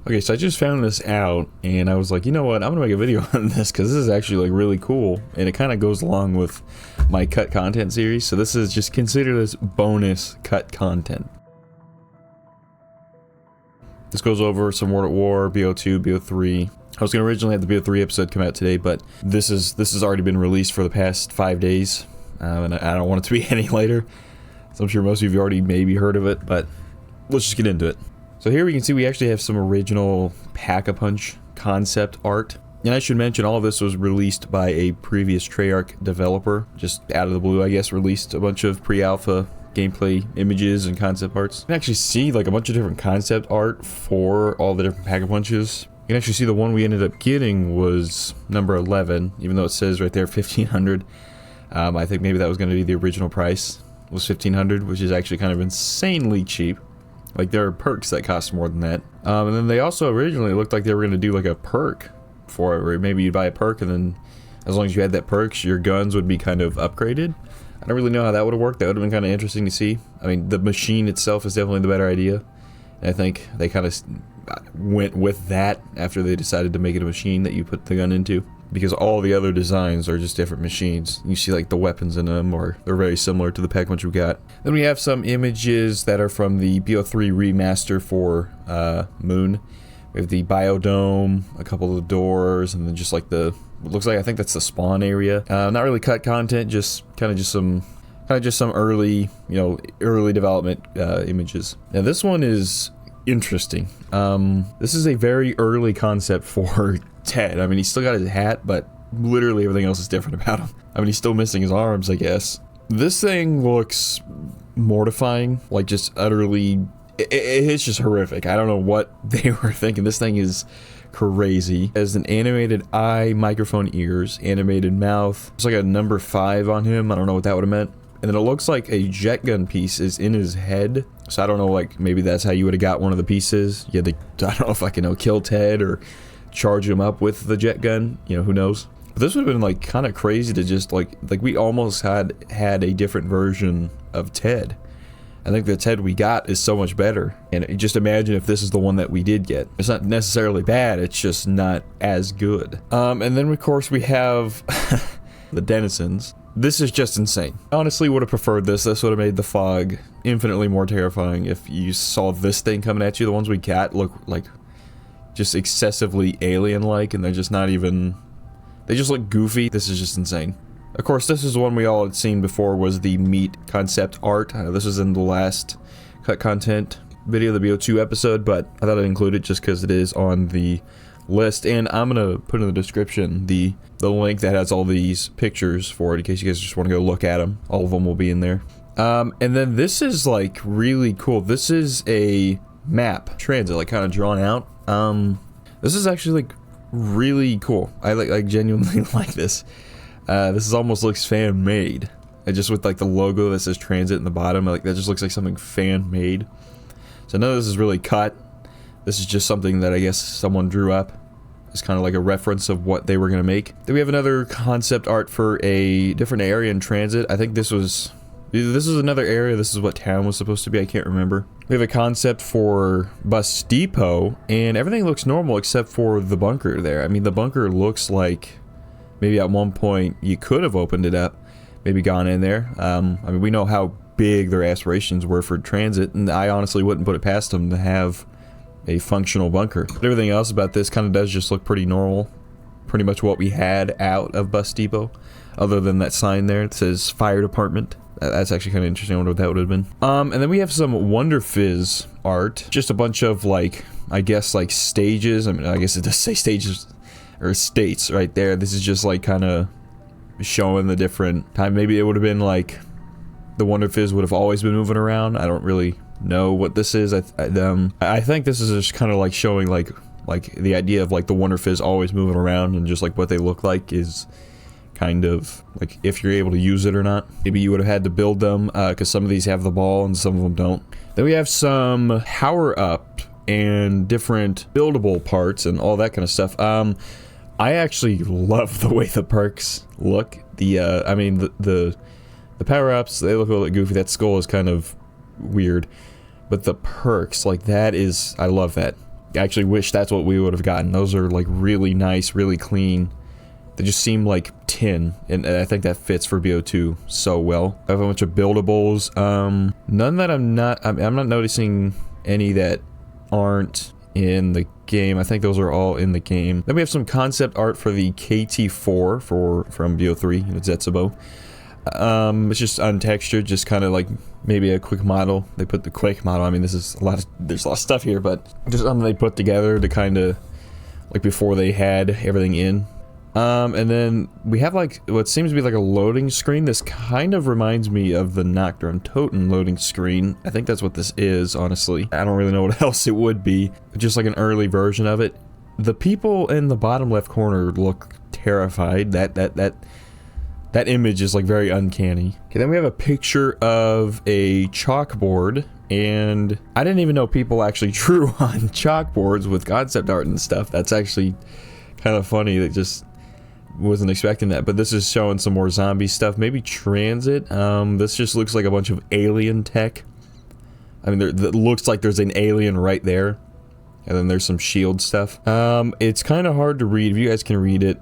Okay, so I just found this out, and I was like, you know what, I'm gonna make a video on this, because this is actually, like, really cool, and it kind of goes along with my cut content series, so this is just, consider this bonus cut content. This goes over some World at War, BO2, BO3. I was gonna originally have the BO3 episode come out today, but this has already been released for the past 5 days, and I don't want it to be any later, so I'm sure most of you have already maybe heard of it, but let's just get into it. So here we can see we actually have some original Pack-a-Punch concept art. And I should mention all of this was released by a previous Treyarch developer. Just out of the blue, I guess, released a bunch of pre-alpha gameplay images and concept arts. You can actually see like a bunch of different concept art for all the different Pack-a-Punches. You can actually see the one we ended up getting was number 11, even though it says right there 1500. I think maybe that was going to be the original price, was 1500, which is actually kind of insanely cheap. Like, there are perks that cost more than that. And then they also originally looked like they were going to do like a perk for it, where maybe you'd buy a perk and then as long as you had that perks, your guns would be kind of upgraded. I don't really know how that would have worked. That would have been kind of interesting to see. I mean, the machine itself is definitely the better idea. And I think they kind of went with that after they decided to make it a machine that you put the gun into. Because all the other designs are just different machines. You see like the weapons in them, or they're very similar to the Pack-a-Punch we got. Then we have some images that are from the BO3 remaster for Moon. We have the biodome, a couple of the doors, and then just like the, it looks like, I think that's the spawn area. Not really cut content, just kind of just some early, you know, early development images. Now this one is interesting. This is a very early concept for Ted. I mean, he's still got his hat, but literally everything else is different about him. I mean, he's still missing his arms, I guess. This thing looks mortifying, like just utterly, it's just horrific. I don't know what they were thinking. This thing is crazy. It has an animated eye, microphone ears, animated mouth. It's like a number 5 on him. I don't know what that would have meant. And then it looks like a jet gun piece is in his head. So I don't know, like, maybe that's how you would have got one of the pieces. Yeah, I don't know if I can kill Ted or charge him up with the jet gun. You know, who knows? But this would have been, like, kind of crazy to just, like we almost had a different version of Ted. I think the Ted we got is so much better. And just imagine if this is the one that we did get. It's not necessarily bad, it's just not as good. And then, of course, we have the denizens. This is just insane. I honestly would have preferred this. This would have made the fog infinitely more terrifying if you saw this thing coming at you. The ones we got look like just excessively alien-like, and they're just not even, they just look goofy. This is just insane. Of course, this is the one we all had seen before, was the meat concept art. This was in the last cut content video, the BO2 episode, but I thought I'd include it just because it is on the list, and I'm gonna put in the description the link that has all these pictures for it in case you guys just want to go look at them. All of them will be in there. And then this is like really cool. This is a map transit, like kind of drawn out. This is actually like really cool. I like genuinely like this. This is almost looks fan made. And just with like the logo that says transit in the bottom, like that just looks like something fan made. So none of this is really cut. This is just something that I guess someone drew up. It's kind of like a reference of what they were going to make. Then we have another concept art for a different area in transit. I think this was another area. This is what town was supposed to be. I can't remember. We have a concept for bus depot, and everything looks normal except for the bunker there. I mean, the bunker looks like maybe at one point you could have opened it up, maybe gone in there. I mean, we know how big their aspirations were for transit, and I honestly wouldn't put it past them to have a functional bunker. But everything else about this kind of does just look pretty normal. Pretty much what we had out of Bus Depot, other than that sign there that says fire department. That's actually kind of interesting. I wonder what that would have been. And then we have some Wonder Fizz art. Just a bunch of, like, I guess, like, stages. I mean, I guess it does say stages or states right there. This is just, like, kind of showing the different time. Maybe it would have been, like, the Wonder Fizz would have always been moving around. I don't really know what this is. I think this is just kind of like showing like the idea of like the Wonder Fizz always moving around, and just like what they look like is kind of like if you're able to use it or not. Maybe you would have had to build them because some of these have the ball and some of them don't. Then we have some power up and different buildable parts and all that kind of stuff. I actually love the way the perks look. I mean the power ups, they look a little bit goofy. That skull is kind of weird. But the perks, like that is, I love that. I actually wish that's what we would have gotten. Those are like really nice, really clean. They just seem like tin, and I think that fits for BO2 so well. I have a bunch of buildables. None that I'm not noticing any that aren't in the game. I think those are all in the game. Then we have some concept art for the KT4 from BO3, you know, Zetsubo. It's just untextured, just kind of like maybe a quick model. They put the quick model. I mean, there's a lot of stuff here, but just something they put together to kind of like before they had everything in. And then we have like what seems to be like a loading screen. This kind of reminds me of the Nocturne Toten loading screen. I think that's what this is, honestly. I don't really know what else it would be. Just like an early version of it. The people in the bottom left corner look terrified. That image is like very uncanny. Okay, then we have a picture of a chalkboard, and I didn't even know people actually drew on chalkboards with concept art and stuff. That's actually kind of funny. That just wasn't expecting that. But this is showing some more zombie stuff, maybe transit. This just looks like a bunch of alien tech. I mean, it looks like there's an alien right there, and then there's some shield stuff. It's kind of hard to read. If you guys can read it,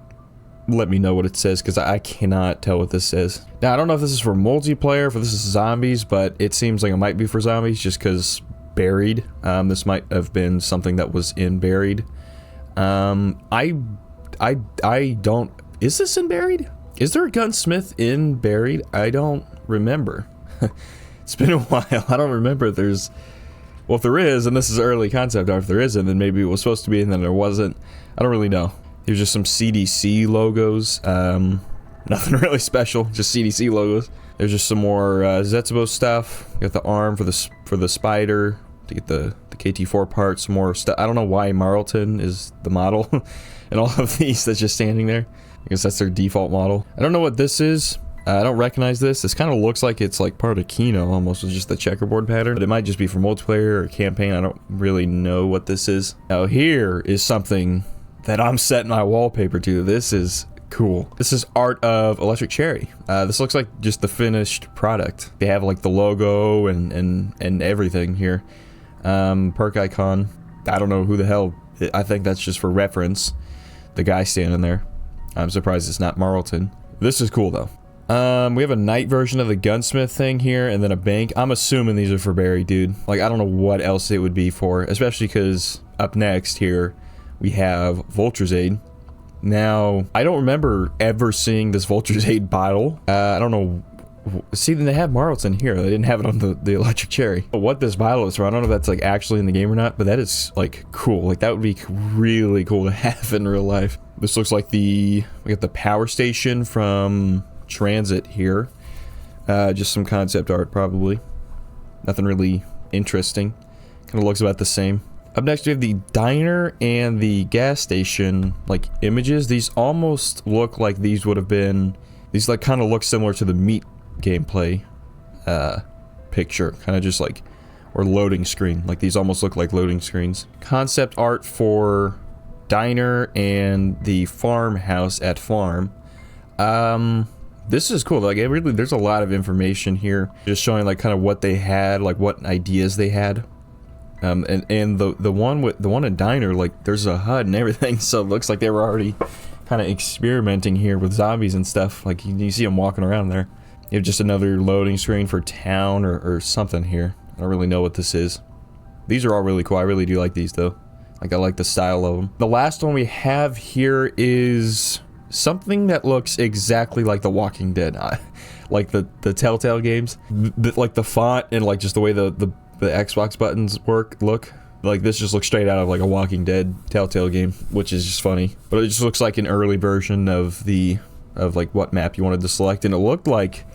let me know what it says, because I cannot tell what this says. Now, I don't know if this is for multiplayer, if this is zombies, but it seems like it might be for zombies just because Buried. This might have been something that was in Buried. I don't... Is this in Buried? Is there a gunsmith in Buried? I don't remember. It's been a while. I don't remember if there's... Well, if there is, and this is early concept art, if there isn't, then maybe it was supposed to be and then there wasn't. I don't really know. Here's just some CDC logos. Nothing really special, just CDC logos. There's just some more Zetsubo stuff. Got the arm for the spider to get the KT4 parts. Some more stuff. I don't know why Marlton is the model and all of these that's just standing there. I guess that's their default model. I don't know what this is. I don't recognize this. This kind of looks like it's like part of Kino almost, with just the checkerboard pattern. But it might just be for multiplayer or campaign. I don't really know what this is. Now here is something that I'm setting my wallpaper to. This is cool. This is art of Electric Cherry. This looks like just the finished product. They have like the logo and everything here. Perk icon. I don't know who the hell. I think that's just for reference. The guy standing there. I'm surprised it's not Marlton. This is cool though. We have a night version of the gunsmith thing here, and then a bank. I'm assuming these are for Barry, dude. Like, I don't know what else it would be for, especially because up next here we have Vulture's Aid. Now, I don't remember ever seeing this Vulture's Aid bottle. I don't know. See, then they have Marlton here. They didn't have it on the Electric Cherry. But what this bottle is for, I don't know if that's like actually in the game or not, but that is like cool. Like, that would be really cool to have in real life. This looks like we got the power station from Transit here. Just some concept art probably. Nothing really interesting. Kind of looks about the same. Up next we have the diner and the gas station like images. These almost look like these would have been, these like kind of look similar to the Meat gameplay picture, kind of just like, or loading screen. Like these almost look like loading screens. Concept art for diner and the farmhouse at farm. This is cool. Like, it really, there's a lot of information here, just showing like kind of what they had, like what ideas they had. And the one in diner, like there's a HUD and everything, so it looks like they were already kind of experimenting here with zombies and stuff. Like you see them walking around there. You have just another loading screen for town or something here. I don't really know what this is. These are all really cool. I really do like these though. Like, I like the style of them. The last one we have here is something that looks exactly like The Walking Dead. Like the Telltale games. Like the font and like just the way the Xbox buttons look. Like this just looks straight out of like a Walking Dead Telltale game, which is just funny. But it just looks like an early version of like what map you wanted to select, and it looked like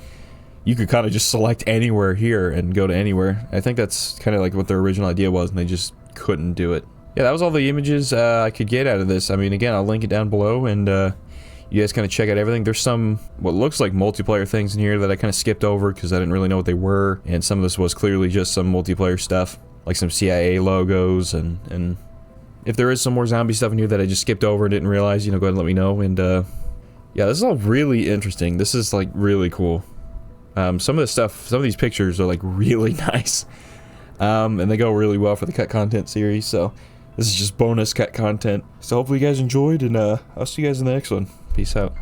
you could kind of just select anywhere here and go to anywhere. I think that's kind of like what their original idea was, and they just couldn't do it. Yeah, that was all the images I could get out of this. I mean, again, I'll link it down below, and you guys kind of check out everything. There's some what looks like multiplayer things in here that I kind of skipped over because I didn't really know what they were, and some of this was clearly just some multiplayer stuff, like some CIA logos, and if there is some more zombie stuff in here that I just skipped over and didn't realize, you know, go ahead and let me know. And yeah, this is all really interesting. This is like really cool. Some of the stuff, some of these pictures are like really nice, and they go really well for the cut content series. So This is just bonus cat content. So hopefully you guys enjoyed, and I'll see you guys in the next one. Peace out.